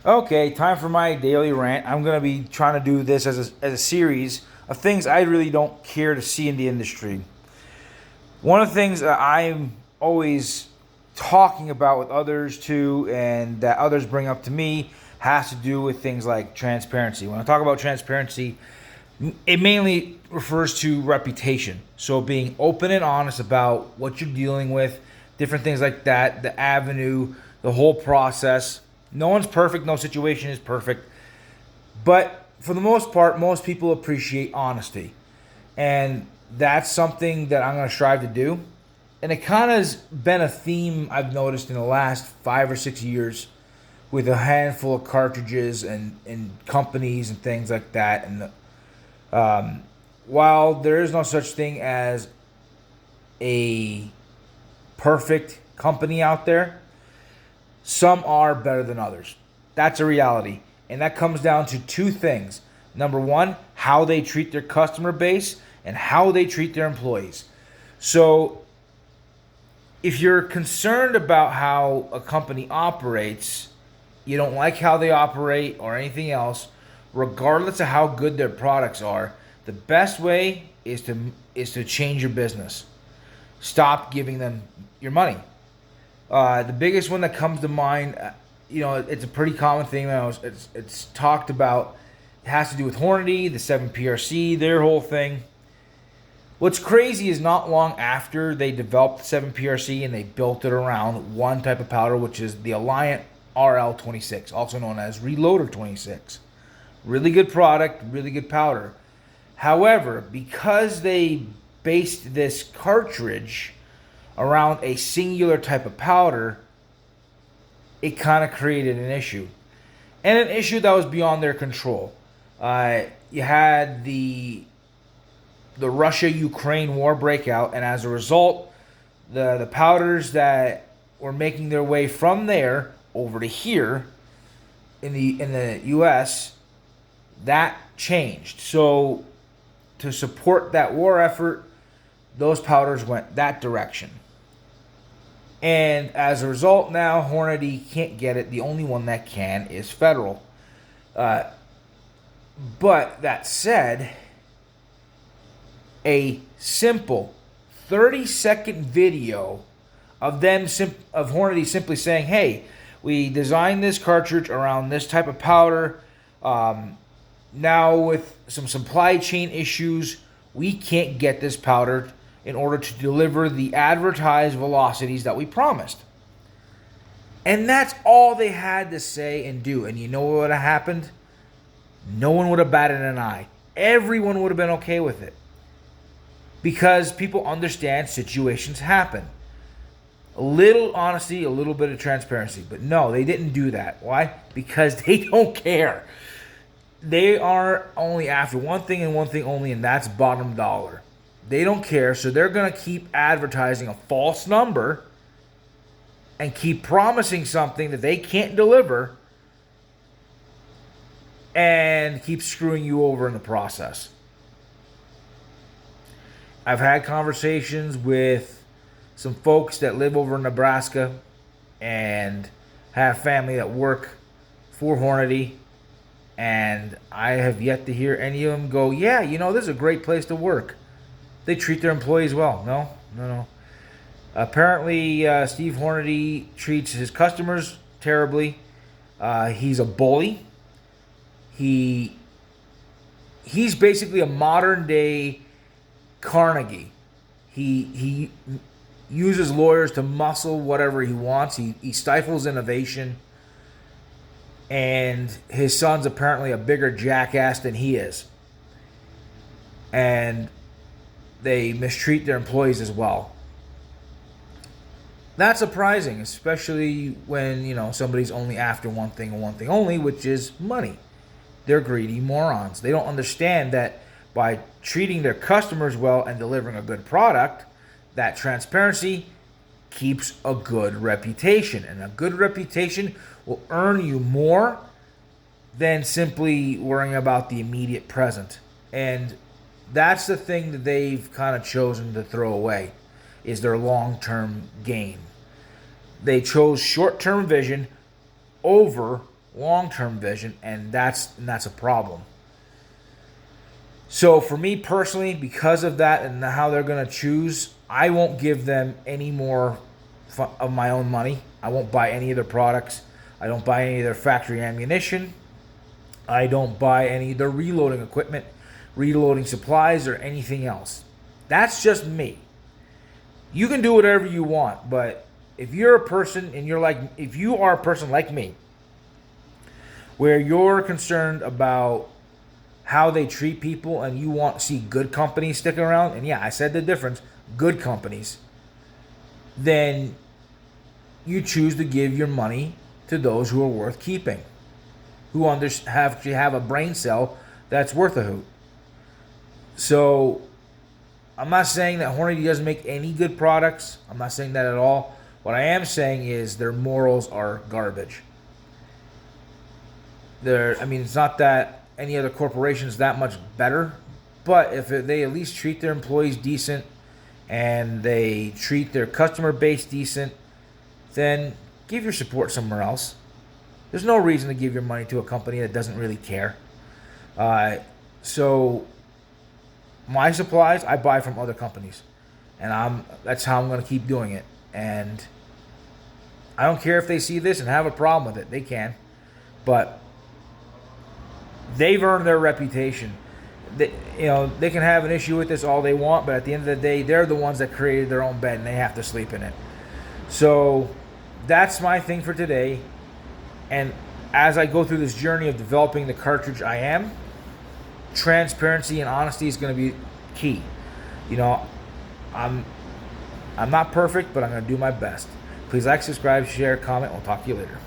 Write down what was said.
Okay, time for my daily rant. I'm going to be trying to do this as a series of things I really don't care to see in the industry. One of the things that I'm always talking about with others too, and that others bring up to me, has to do with things like transparency. When I talk about transparency, it mainly refers to reputation. So being open and honest about what you're dealing with, different things like that, the avenue, the whole process. No one's perfect, no situation is perfect. But for the most part, most people appreciate honesty. And that's something that I'm going to strive to do. And it kind of has been a theme I've noticed in the last 5 or 6 years with a handful of cartridges and companies and things like that. And while there is no such thing as a perfect company out there, some are better than others. That's a reality. And that comes down to two things. Number one, how they treat their customer base and how they treat their employees. So, if you're concerned about how a company operates, you don't like how they operate or anything else, regardless of how good their products are, the best way is to change your business. Stop giving them your money. The biggest one that comes to mind, it's a pretty common thing. It's talked about. It has to do with Hornady, the 7PRC, their whole thing. What's crazy is not long after they developed the 7PRC and they built it around one type of powder, which is the Alliant RL26, also known as Reloader 26. Really good product, really good powder. However, because they based this cartridge around a singular type of powder, it kind of created an issue. And an issue that was beyond their control. You had the Russia-Ukraine war breakout, and as a result, the powders that were making their way from there over to here in the U.S., that changed. So to support that war effort, those powders went that direction. And as a result, now Hornady can't get it. The only one that can is Federal. But that said, a simple 30-second video of Hornady simply saying, "Hey, we designed this cartridge around this type of powder. Now with some supply chain issues, we can't get this powder in order to deliver the advertised velocities that we promised." And that's all they had to say and do. And you know what would have happened? No one would have batted an eye. Everyone would have been okay with it. Because people understand situations happen. A little honesty, a little bit of transparency. But no, they didn't do that. Why? Because they don't care. They are only after one thing and one thing only, and that's bottom dollar. They don't care, so they're going to keep advertising a false number and keep promising something that they can't deliver and keep screwing you over in the process. I've had conversations with some folks that live over in Nebraska and have family that work for Hornady, and I have yet to hear any of them go, "Yeah, this is a great place to work. They treat their employees well." No. Apparently, Steve Hornady treats his customers terribly. He's a bully. He's basically a modern day Carnegie. He uses lawyers to muscle whatever he wants. He stifles innovation. And his son's apparently a bigger jackass than he is. And they mistreat their employees as well. That's surprising, especially when, somebody's only after one thing and one thing only, which is money. They're greedy morons. They don't understand that by treating their customers well and delivering a good product, that transparency keeps a good reputation. And a good reputation will earn you more than simply worrying about the immediate present. And that's the thing that they've kind of chosen to throw away, is their long-term gain. They chose short-term vision over long-term vision, and that's a problem. So for me personally, because of that and how they're going to choose, I won't give them any more of my own money. I won't buy any of their products. I don't buy any of their factory ammunition. I don't buy any of their reloading equipment, reloading supplies, or anything else. That's just me. You can do whatever you want, but if you're a person and if you are a person like me, where you're concerned about how they treat people and you want to see good companies stick around, and yeah, I said the difference, good companies, then you choose to give your money to those who are worth keeping, who have a brain cell that's worth a hoot. So I'm not saying that Hornady doesn't make any good products. I'm not saying that at all. What I am saying is their morals are garbage. It's not that any other corporation is that much better, but if they at least treat their employees decent and they treat their customer base decent, then give your support somewhere else. There's no reason to give your money to a company that doesn't really care. So my supplies I buy from other companies, and that's how I'm going to keep doing it. And I don't care if they see this and have a problem with it. They can, but they've earned their reputation. They can have an issue with this all they want, but at the end of the day, they're the ones that created their own bed and they have to sleep in it. So that's my thing for today. And as I go through this journey of developing the cartridge I am, transparency and honesty is going to be key. I'm not perfect, but I'm going to do my best. Please like, subscribe, share, comment. I'll talk to you later.